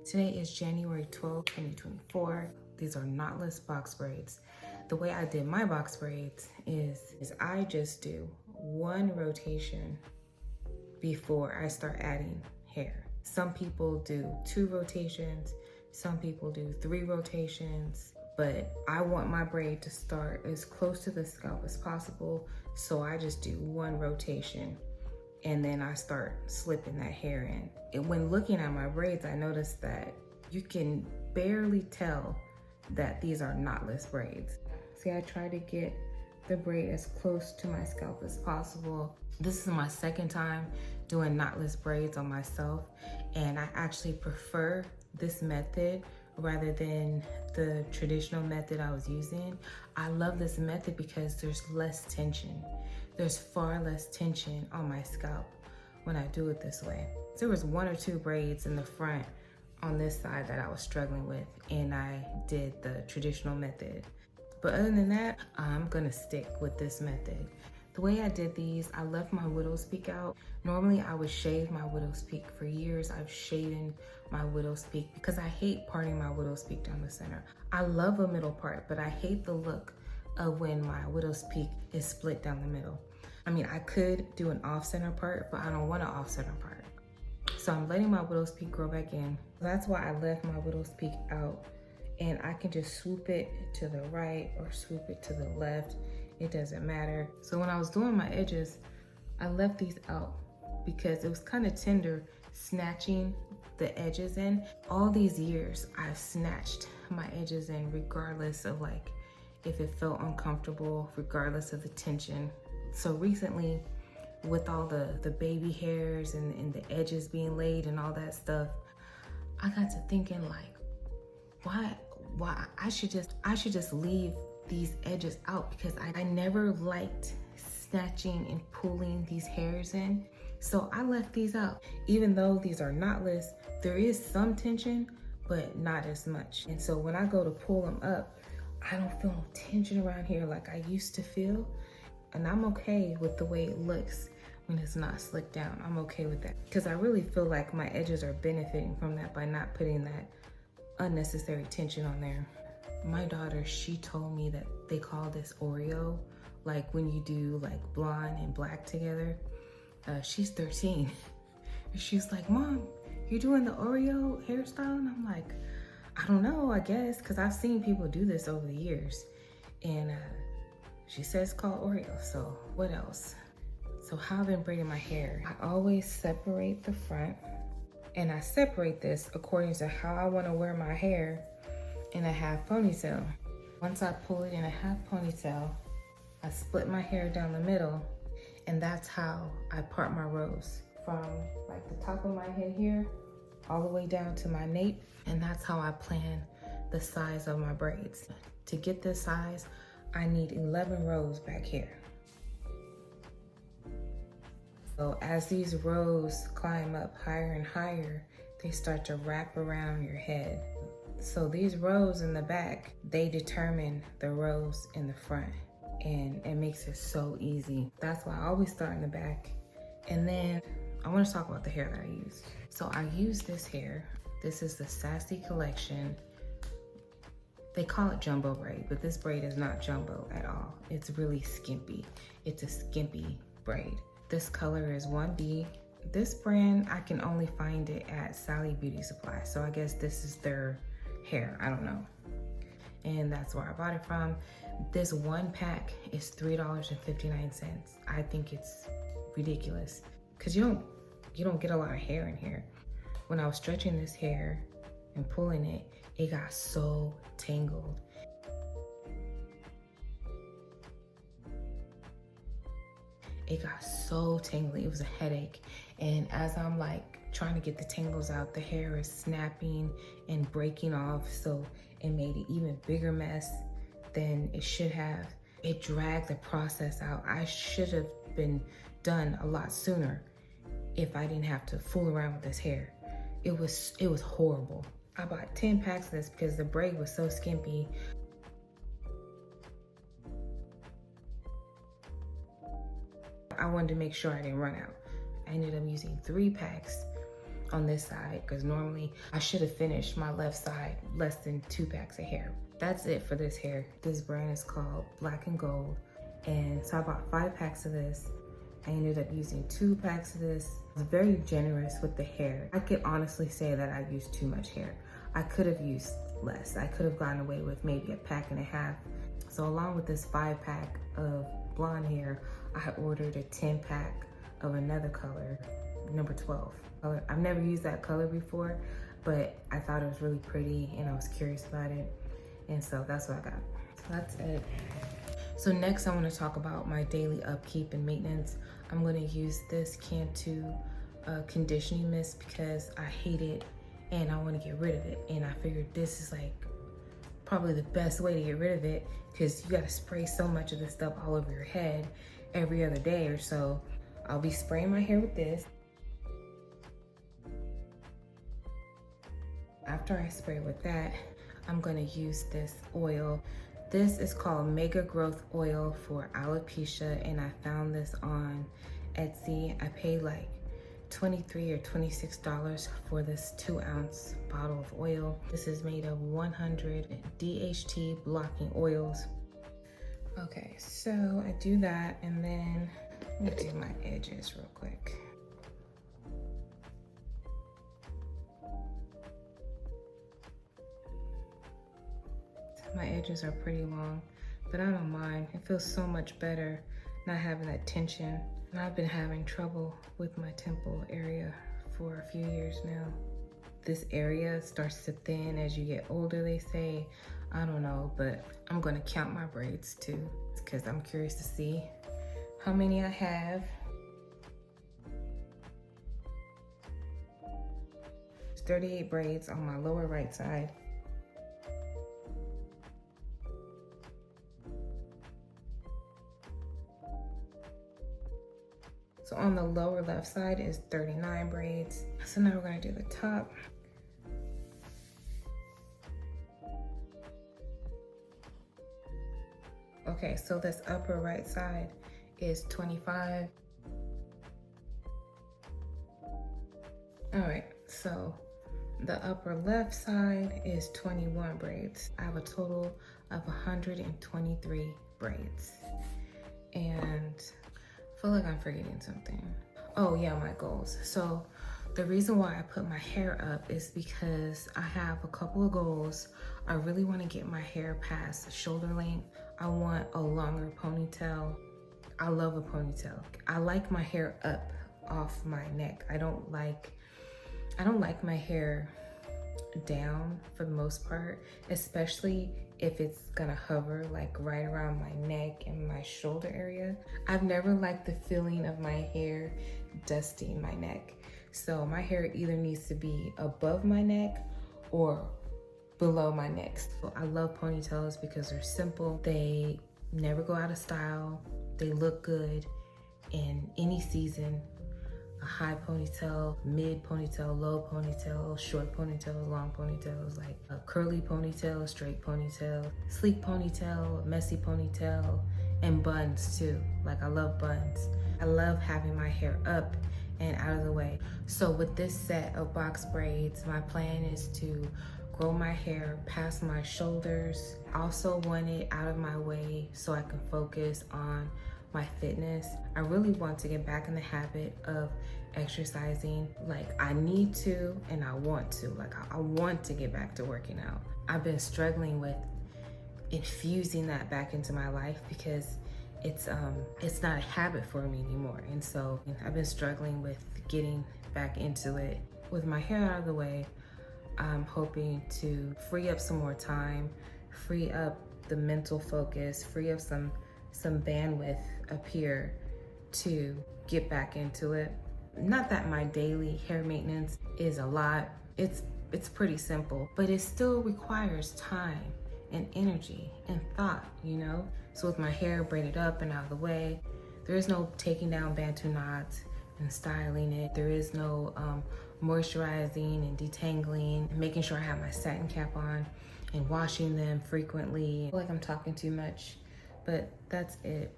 Today is January 12th, 2024. These are knotless box braids. The way I did my box braids is I just do one rotation before I start adding hair. Some people do 2 rotations, some people do 3 rotations, but I want my braid to start as close to the scalp as possible, so I just do 1 rotation and then I start slipping that hair in. And when looking at my braids, I noticed that you can barely tell that these are knotless braids. See, I try to get the braid as close to my scalp as possible. This is my second time doing knotless braids on myself, and I actually prefer this method rather than the traditional method I was using. I love this method because there's less tension. There's far less tension on my scalp when I do it this way. There was 1 or 2 braids in the front on this side that I was struggling with, and I did the traditional method. But other than that, I'm gonna stick with this method. The way I did these, I left my widow's peak out. Normally I would shave my widow's peak. For years I've shaven my widow's peak because I hate parting my widow's peak down the center. I love a middle part, but I hate the look of when my widow's peak is split down the middle. I mean, I could do an off-center part, but I don't want an off-center part. So I'm letting my widow's peak grow back in. That's why I left my widow's peak out, and I can just swoop it to the right or swoop it to the left. It doesn't matter. So when I was doing my edges, I left these out because it was kind of tender snatching the edges in. All these years, I've snatched my edges in regardless of like if it felt uncomfortable, regardless of the tension. So recently, with all the baby hairs and the edges being laid and all that stuff, I got to thinking like, why I should just leave these edges out, because I never liked snatching and pulling these hairs in. So I left these out. Even though these are knotless, there is some tension, but not as much. And so when I go to pull them up, I don't feel no tension around here like I used to feel. And I'm okay with the way it looks when it's not slicked down. I'm okay with that, because I really feel like my edges are benefiting from that by not putting that unnecessary tension on there. My daughter, she told me that they call this Oreo, like when you do like blonde and black together. She's 13. She's like, Mom, you're doing the Oreo hairstyle? And I'm like, I don't know, I guess, because I've seen people do this over the years. And she says it's called Oreo, so what else? So how I've been braiding my hair, I always separate the front, and I separate this according to how I want to wear my hair in a half ponytail. Once I pull it in a half ponytail, I split my hair down the middle, and that's how I part my rows from like the top of my head here all the way down to my nape. And that's how I plan the size of my braids. To get this size, I need 11 rows back here. So as these rows climb up higher and higher, they start to wrap around your head. So these rows in the back, they determine the rows in the front, and it makes it so easy. That's why I always start in the back. And then I want to talk about the hair that I use. So I use this hair. This is the Sassy Collection. They call it jumbo braid, but this braid is not jumbo at all. It's really skimpy. It's a skimpy braid. This color is 1B. This brand, I can only find it at Sally Beauty Supply. So I guess this is their hair, I don't know. And that's where I bought it from. This one pack is $3.59. I think it's ridiculous because you don't get a lot of hair in here. When I was stretching this hair and pulling it, it got so tangled. It got so tangled, it was a headache. And as I'm like trying to get the tangles out, the hair is snapping and breaking off. So it made an even bigger mess than it should have. It dragged the process out. I should have been done a lot sooner if I didn't have to fool around with this hair. It was horrible. I bought 10 packs of this because the braid was so skimpy. I wanted to make sure I didn't run out. I ended up using 3 packs on this side, because normally I should have finished my left side less than 2 packs of hair. That's it for this hair. This brand is called Black and Gold. And so I bought 5 packs of this. I ended up using 2 packs of this. I was very generous with the hair. I could honestly say that I used too much hair. I could have used less. I could have gotten away with maybe a pack and a half. So along with this 5 pack of blonde hair, I ordered a 10 pack of another color, number 12. I've never used that color before, but I thought it was really pretty and I was curious about it. And so that's what I got. So that's it. So next I want to talk about my daily upkeep and maintenance. I'm going to use this Cantù conditioning mist because I hate it and I want to get rid of it. And I figured this is like probably the best way to get rid of it, because you got to spray so much of this stuff all over your head every other day or so. I'll be spraying my hair with this. After I spray with that, I'm going to use this oil. This is called Mega Growth Oil for Alopecia, and I found this on Etsy. I paid like $23 or $26 for this 2-ounce bottle of oil. This is made of 100 DHT blocking oils. Okay, so I do that, and then let me do my edges real quick. My edges are pretty long, but I don't mind. It feels so much better not having that tension. And I've been having trouble with my temple area for a few years now. This area starts to thin as you get older, they say. I don't know, but I'm gonna count my braids too, because I'm curious to see how many I have. There's 38 braids on my lower right side. So on the lower left side is 39 braids. So now we're gonna do the top. Okay, so this upper right side is 25. All right, so the upper left side is 21 braids. I have a total of 123 braids. And I feel like I'm forgetting something. Oh yeah, my goals. So the reason why I put my hair up is because I have a couple of goals. I really want to get my hair past shoulder length. I want a longer ponytail. I love a ponytail. I like my hair up off my neck. I don't like my hair down for the most part, especially if it's gonna hover like right around my neck and my shoulder area. I've never liked the feeling of my hair dusting my neck. So my hair either needs to be above my neck or below my neck. So I love ponytails because they're simple. They never go out of style. They look good in any season. A high ponytail, mid ponytail, low ponytail, short ponytail, long ponytails, like a curly ponytail, straight ponytail, sleek ponytail, messy ponytail, and buns too. Like I love buns. I love having my hair up and out of the way. So with this set of box braids, my plan is to grow my hair past my shoulders. I also want it out of my way so I can focus on my fitness. I really want to get back in the habit of exercising. Like I need to and I want to. Like I want to get back to working out. I've been struggling with infusing that back into my life because it's not a habit for me anymore. And so I've been struggling with getting back into it. With my hair out of the way, I'm hoping to free up some more time, free up the mental focus, free up some bandwidth up here to get back into it. Not that my daily hair maintenance is a lot. It's pretty simple, but it still requires time and energy and thought, you know? So with my hair braided up and out of the way, there is no taking down Bantu knots and styling it. There is no moisturizing and detangling, and making sure I have my satin cap on and washing them frequently. I feel like I'm talking too much, but that's it.